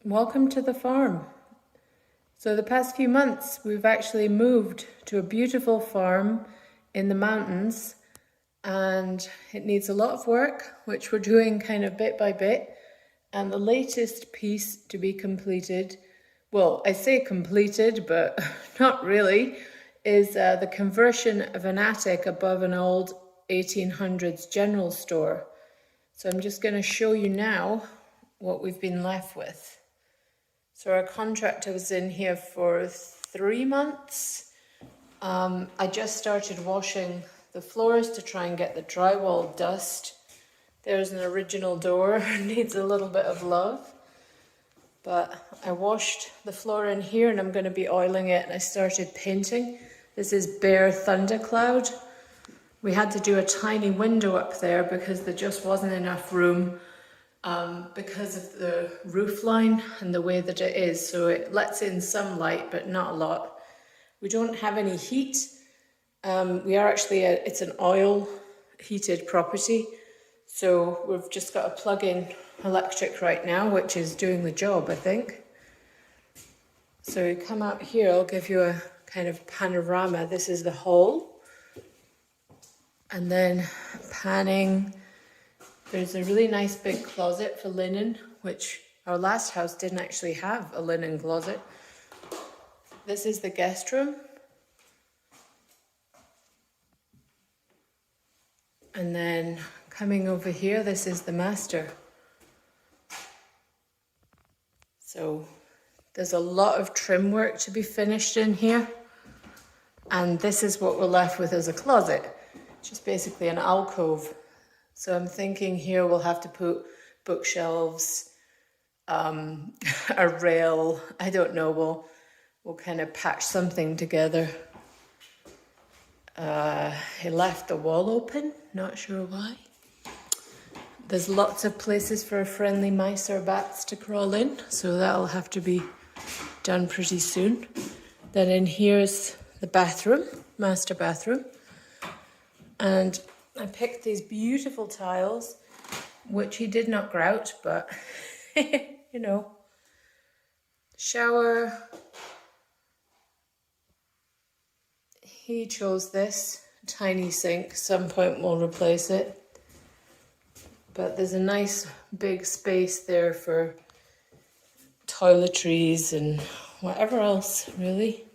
Welcome to the farm. So the past few months we've actually moved to a beautiful farm in the mountains, and it needs a lot of work, which we're doing kind of bit by bit. And the latest piece to be completed, well, I say completed, but not really, is the conversion of an attic above an old 1800s general store. So I'm just going to show you now what we've been left with. So our contractor was in here for 3 months. I just started washing the floors to try and get the drywall dust. There's an original door, needs a little bit of love. But I washed the floor in here and I'm going to be oiling it, and I started painting. This is Bear Thundercloud. We had to do a tiny window up there because there just wasn't enough room because of the roof line and the way that it is. So it lets in some light, but not a lot. We don't have any heat. We are actually, it's an oil heated property. So we've just got a plug-in electric right now, which is doing the job, I think. So you come out here, I'll give you a kind of panorama. This is the hall. And then panning, there's a really nice big closet for linen, which our last house didn't actually have a linen closet. This is the guest room. And then coming over here, this is the master. So there's a lot of trim work to be finished in here. And this is what we're left with as a closet, just basically an alcove. So I'm thinking here we'll have to put bookshelves, a rail, I don't know, we'll kind of patch something together. He left the wall open, not sure why. There's lots of places for friendly mice or bats to crawl in, so that'll have to be done pretty soon. Then in here's the bathroom, master bathroom. And I picked these beautiful tiles, which he did not grout, but you know. Shower. He chose this tiny sink. Some point we'll replace it. But there's a nice big space there for toiletries and whatever else, really.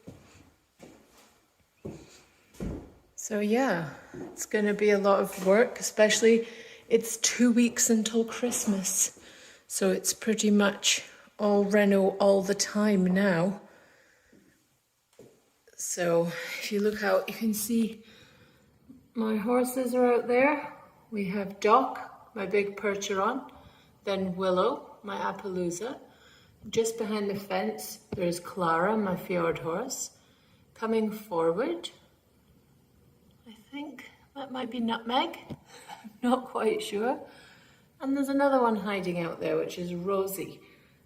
So yeah, it's going to be a lot of work, especially it's 2 weeks until Christmas. So it's pretty much all reno all the time now. So if you look out, you can see my horses are out there. We have Doc, my big Percheron, then Willow, my Appaloosa. Just behind the fence, there's Clara, my fjord horse. Coming forward, I think that might be Nutmeg. I'm not quite sure. And there's another one hiding out there, which is Rosie.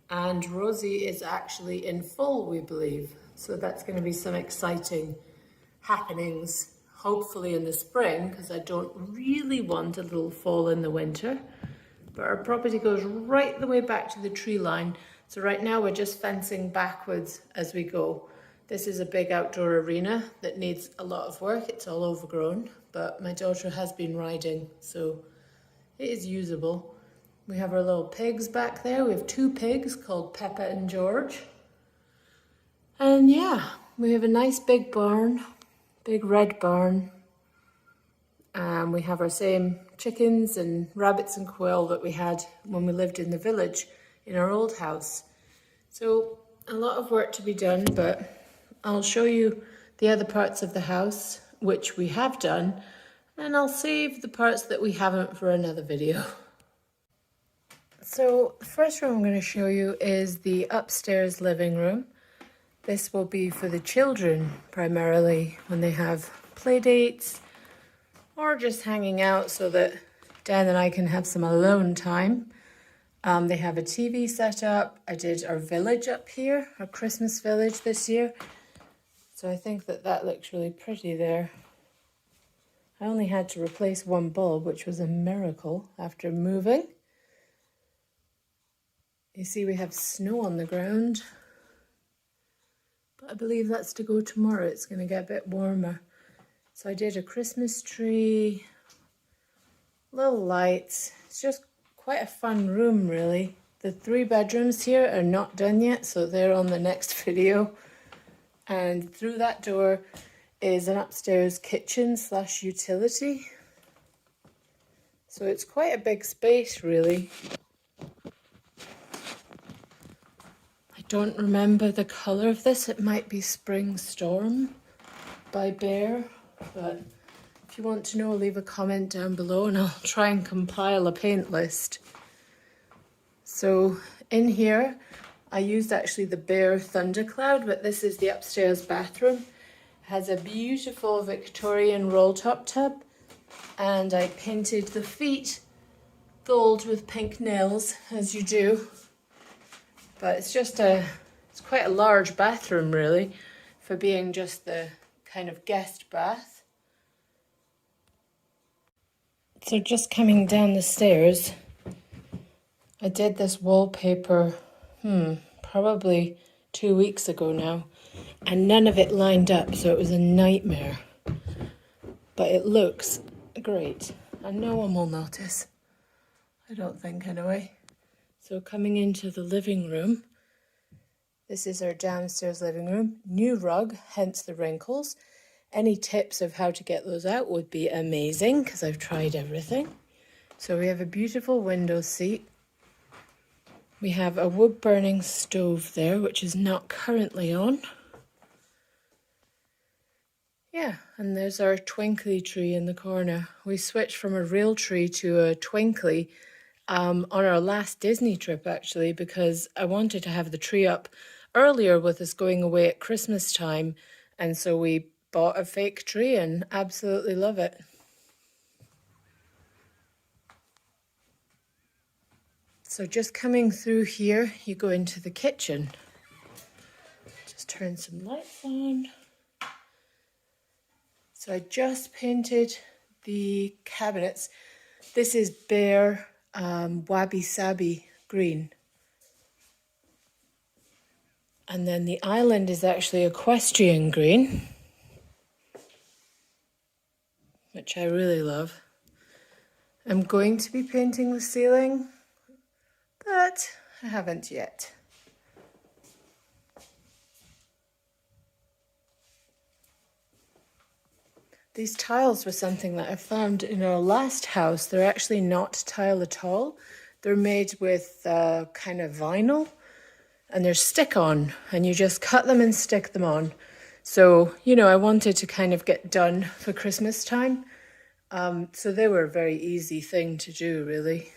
And Rosie is actually in foal, we believe. So that's going to be some exciting happenings, hopefully in the spring, because I don't really want a little fall in the winter. But our property goes right the way back to the tree line. So right now we're just fencing backwards as we go. This is a big outdoor arena that needs a lot of work. It's all overgrown, but my daughter has been riding, so it is usable. We have our little pigs back there. We have 2 pigs called Peppa and George. And yeah, we have a nice big barn, big red barn. We have our same chickens and rabbits and quail that we had when we lived in the village in our old house. So a lot of work to be done, but I'll show you the other parts of the house, which we have done, and I'll save the parts that we haven't for another video. So the first room I'm going to show you is the upstairs living room. This will be for the children primarily when they have play dates or just hanging out so that Dan and I can have some alone time. They have a TV set up. I did our village up here, our Christmas village this year. So I think that looks really pretty there. I only had to replace one bulb, which was a miracle after moving. You see we have snow on the ground, but I believe that's to go tomorrow. It's going to get a bit warmer. So I did a Christmas tree, little lights. It's just quite a fun room, really. The 3 bedrooms here are not done yet, so they're on the next video. And through that door is an upstairs kitchen / utility. So it's quite a big space, really. I don't remember the colour of this. It might be Spring Storm by Behr, but if you want to know, leave a comment down below and I'll try and compile a paint list. So in here, I used actually the Behr Thundercloud, but this is the upstairs bathroom. It has a beautiful Victorian roll-top tub, and I painted the feet gold with pink nails, as you do. But it's quite a large bathroom, really, for being just the kind of guest bath. So just coming down the stairs, I did this wallpaper, probably 2 weeks ago now, and none of it lined up, so it was a nightmare. But it looks great, and no one will notice. I don't think, anyway. So coming into the living room, this is our downstairs living room. New rug, hence the wrinkles. Any tips of how to get those out would be amazing, because I've tried everything. So we have a beautiful window seat. We have a wood-burning stove there, which is not currently on. Yeah, and there's our twinkly tree in the corner. We switched from a real tree to a twinkly on our last Disney trip, actually, because I wanted to have the tree up earlier with us going away at Christmas time, and so we bought a fake tree and absolutely love it. So just coming through here, you go into the kitchen. Just turn some lights on. So I just painted the cabinets. This is Behr Wabi Sabi green. And then the island is actually equestrian green, which I really love. I'm going to be painting the ceiling, but I haven't yet. These tiles were something that I found in our last house. They're actually not tile at all. They're made with kind of vinyl, and they're stick-on, and you just cut them and stick them on. So, you know, I wanted to kind of get done for Christmas time. So they were a very easy thing to do, really.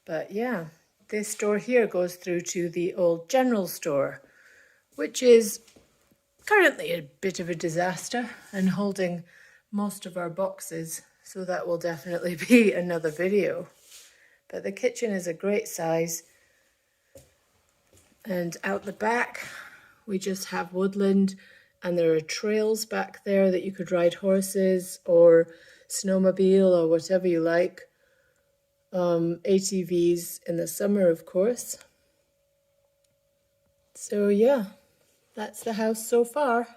But yeah, this door here goes through to the old general store, which is currently a bit of a disaster and holding most of our boxes. So that will definitely be another video. But the kitchen is a great size. And out the back, we just have woodland, and there are trails back there that you could ride horses or snowmobile or whatever you like. ATVs in the summer, of course. So yeah, that's the house so far.